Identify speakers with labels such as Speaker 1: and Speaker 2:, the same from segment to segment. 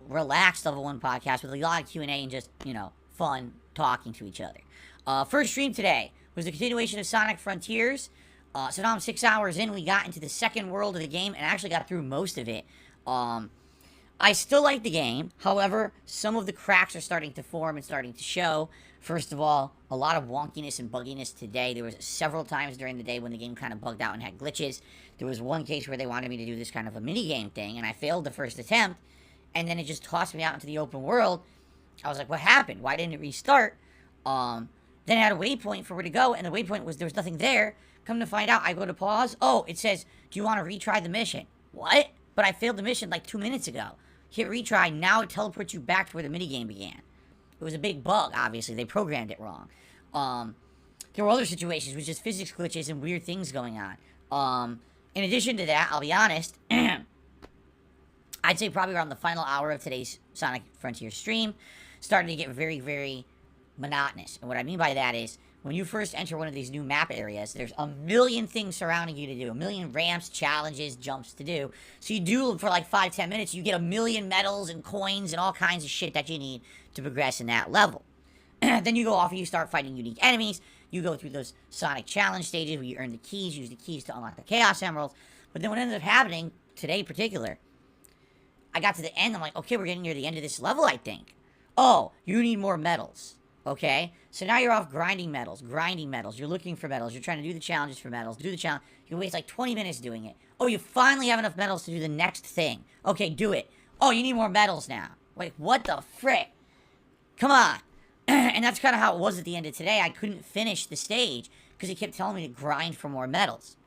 Speaker 1: relaxed level 1 podcast with a lot of Q&A and just, fun talking to each other. First stream today was the continuation of Sonic Frontiers. So now I'm 6 hours in. We got into the second world of the game and actually got through most of it. I still like the game. However, some of the cracks are starting to form and starting to show. First of all, a lot of wonkiness and bugginess today. There was several times during the day when the game kind of bugged out and had glitches. There was one case where they wanted me to do this kind of a mini-game thing, and I failed the first attempt, and then it just tossed me out into the open world. I was like, what happened? Why didn't it restart? Then I had a waypoint for where to go, and the waypoint was there was nothing there. Come to find out, I go to pause. Oh, it says, do you want to retry the mission? What? But I failed the mission like 2 minutes ago. Hit retry, now it teleports you back to where the minigame began. It was a big bug, obviously. They programmed it wrong. There were other situations with just physics glitches and weird things going on. In addition to that, I'll be honest, I'd say probably around the final hour of today's Sonic Frontier stream, starting to get very, very monotonous. And what I mean by that is, when you first enter one of these new map areas, there's a million things surrounding you to do. A million ramps, challenges, jumps to do. So you do for like 5-10 minutes, you get a million medals and coins and all kinds of shit that you need to progress in that level. Then you go off and you start fighting unique enemies. You go through those Sonic challenge stages where you earn the keys, use the keys to unlock the Chaos Emeralds. But then what ended up happening, today in particular, I got to the end, I'm like, okay, we're getting near the end of this level, I think. Oh, you need more medals. Okay, so now you're off grinding medals. You're looking for medals. You're trying to do the challenges for medals. Do the challenge. You waste like 20 minutes doing it. Oh, you finally have enough medals to do the next thing. Okay, do it. Oh, you need more medals now. Like, what the frick? Come on. And that's kind of how it was at the end of today. I couldn't finish the stage because it kept telling me to grind for more medals.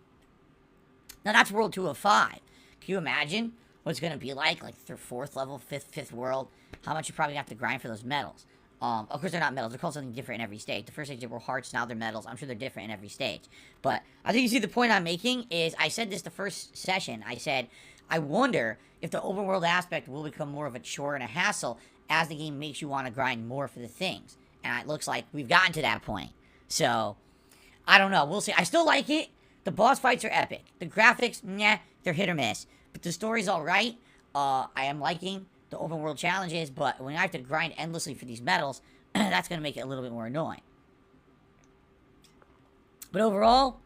Speaker 1: Now, that's World 2 of 5. Can you imagine what it's going to be like through 4th level, 5th world? How much you probably have to grind for those medals. Of course, they're not medals. They're called something different in every stage. The first stage, they were hearts. Now they're medals. I'm sure they're different in every stage. But I think you see the point I'm making is I said this the first session. I said, I wonder if the open world aspect will become more of a chore and a hassle as the game makes you want to grind more for the things. And it looks like we've gotten to that point. So, I don't know. We'll see. I still like it. The boss fights are epic. The graphics, nah, they're hit or miss. But the story's alright. I am liking the open world challenges, but when I have to grind endlessly for these medals, that's going to make it a little bit more annoying. But overall,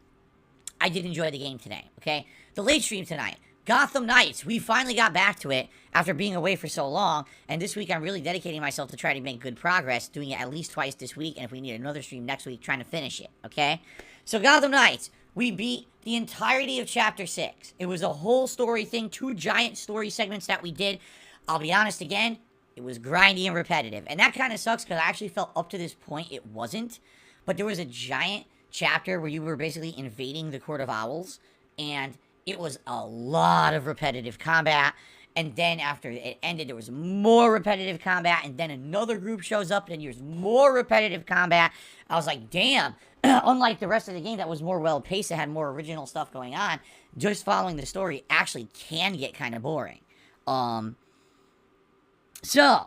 Speaker 1: I did enjoy the game today, okay? The late stream tonight, Gotham Knights. We finally got back to it after being away for so long, and this week I'm really dedicating myself to try to make good progress, doing it at least twice this week, and if we need another stream next week, trying to finish it, okay? So Gotham Knights, we beat the entirety of Chapter 6. It was a whole story thing, 2 giant story segments that we did. I'll be honest again, it was grindy and repetitive. And that kind of sucks because I actually felt up to this point it wasn't. But there was a giant chapter where you were basically invading the Court of Owls. And it was a lot of repetitive combat. And then after it ended, there was more repetitive combat. And then another group shows up and there's more repetitive combat. I was like, damn. Unlike the rest of the game that was more well-paced, that had more original stuff going on, just following the story actually can get kind of boring. So,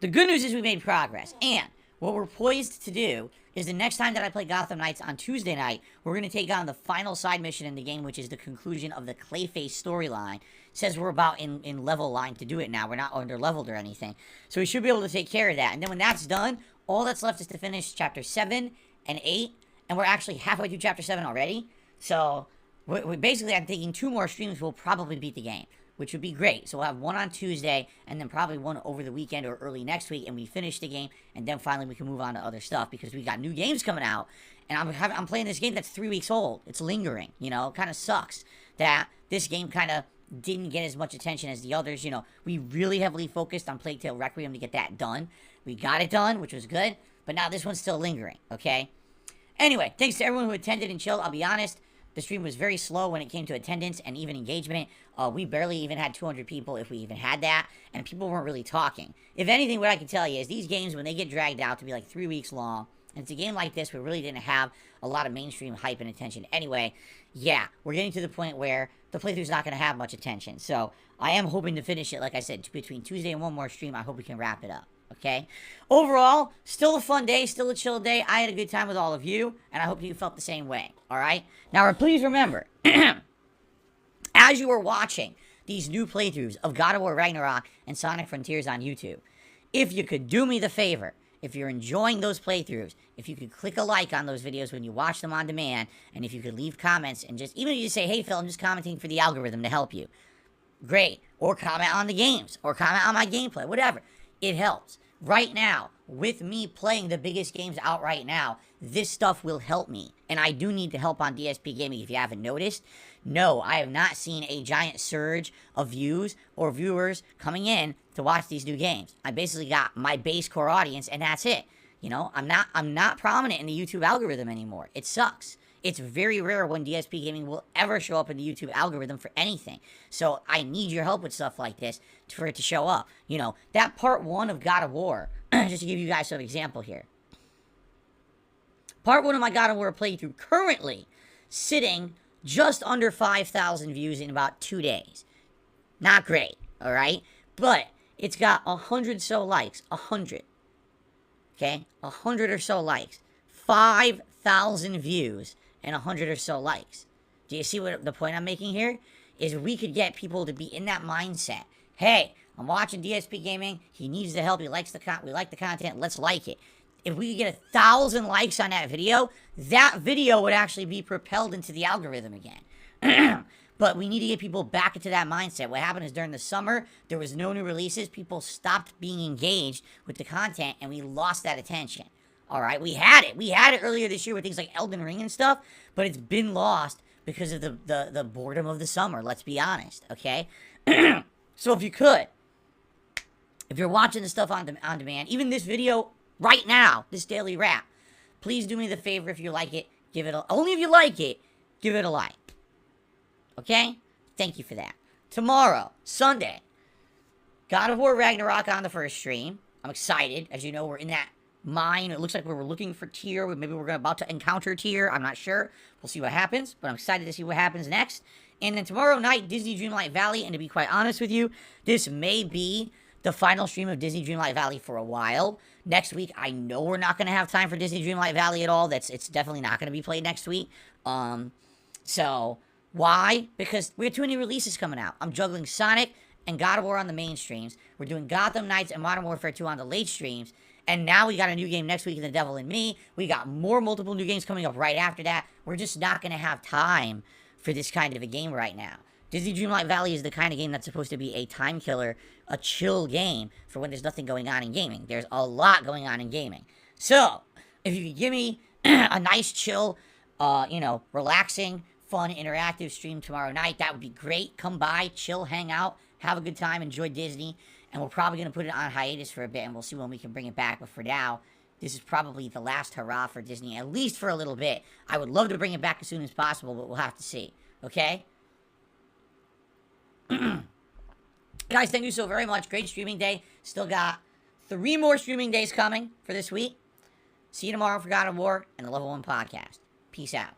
Speaker 1: the good news is we made progress, and what we're poised to do is the next time that I play Gotham Knights on Tuesday night, we're going to take on the final side mission in the game, which is the conclusion of the Clayface storyline. It says we're about in level line to do it now. We're not under-leveled or anything. So we should be able to take care of that, and then when that's done, all that's left is to finish Chapter 7 and 8, and we're actually halfway through Chapter 7 already. So, basically, I'm thinking 2 more streams will probably beat the game, which would be great. So we'll have one on Tuesday, and then probably one over the weekend or early next week, and we finish the game, and then finally we can move on to other stuff, because we got new games coming out, and I'm playing this game that's 3 weeks old. It's lingering, you know? It kind of sucks that this game kind of didn't get as much attention as the others, you know? We really heavily focused on Plague Tale Requiem to get that done. We got it done, which was good, but now this one's still lingering, okay? Anyway, thanks to everyone who attended and chilled. I'll be honest, the stream was very slow when it came to attendance and even engagement. We barely even had 200 people, if we even had that, and people weren't really talking. If anything, what I can tell you is these games, when they get dragged out to be like 3 weeks long, and it's a game like this, we really didn't have a lot of mainstream hype and attention. Anyway, yeah, we're getting to the point where the playthrough's not going to have much attention. So, I am hoping to finish it, like I said, between Tuesday and one more stream. I hope we can wrap it up. Okay? Overall, still a fun day, still a chill day. I had a good time with all of you, and I hope you felt the same way. Alright? Now, please remember, as you are watching these new playthroughs of God of War Ragnarok and Sonic Frontiers on YouTube. If you could do me the favor, if you're enjoying those playthroughs, if you could click a like on those videos when you watch them on demand, and if you could leave comments and just, even if you just say, hey Phil, I'm just commenting for the algorithm to help you. Great. Or comment on the games, or comment on my gameplay, whatever. It helps. Right now, with me playing the biggest games out right now, this stuff will help me. And I do need the help on DSP Gaming if you haven't noticed. No, I have not seen a giant surge of views or viewers coming in to watch these new games. I basically got my base core audience, and that's it. You know, I'm not prominent in the YouTube algorithm anymore. It sucks. It's very rare when DSP Gaming will ever show up in the YouTube algorithm for anything. So I need your help with stuff like this for it to show up. You know, that part 1 of God of War, just to give you guys some example here. Part 1 of my God of War playthrough currently sitting just under 5,000 views in about 2 days. Not great, all right? But it's got 100 so likes, 100. Okay? 100 or so likes. 5,000 views and 100 or so likes. Do you see what the point I'm making here? Is we could get people to be in that mindset. Hey, I'm watching DSP Gaming. He needs the help. He likes we like the content. Let's like it. If we could get 1,000 likes on that video would actually be propelled into the algorithm again. But we need to get people back into that mindset. What happened is during the summer, there was no new releases. People stopped being engaged with the content, and we lost that attention. All right, we had it. We had it earlier this year with things like Elden Ring and stuff, but it's been lost because of the boredom of the summer, let's be honest, okay? So if you could, if you're watching this stuff on demand, even this video right now, this daily wrap, please do me the favor if you like it, only if you like it, give it a like. Okay? Thank you for that. Tomorrow, Sunday, God of War Ragnarok on the first stream. I'm excited. As you know, we're in that mine. It looks like we were looking for Tyr. Maybe we're about to encounter Tyr. I'm not sure. We'll see what happens, but I'm excited to see what happens next. And then tomorrow night, Disney Dreamlight Valley. And to be quite honest with you, this may be the final stream of Disney Dreamlight Valley for a while. Next week, I know we're not going to have time for Disney Dreamlight Valley at all. It's definitely not going to be played next week. So why? Because we have too many releases coming out. I'm juggling Sonic and God of War on the main streams. We're doing Gotham Knights and Modern Warfare 2 on the late streams. And now we got a new game next week in The Devil and Me. We got multiple new games coming up right after that. We're just not going to have time for this kind of a game right now. Disney Dreamlight Valley is the kind of game that's supposed to be a time killer, a chill game for when there's nothing going on in gaming. There's a lot going on in gaming. So, if you could give me a nice, chill, relaxing, fun, interactive stream tomorrow night, that would be great. Come by, chill, hang out, have a good time, enjoy Disney. And we're probably going to put it on hiatus for a bit, and we'll see when we can bring it back. But for now, this is probably the last hurrah for Disney, at least for a little bit. I would love to bring it back as soon as possible, but we'll have to see. Okay? Guys, thank you so very much. Great streaming day. Still got 3 more streaming days coming for this week. See you tomorrow for God of War and the Level 1 podcast. Peace out.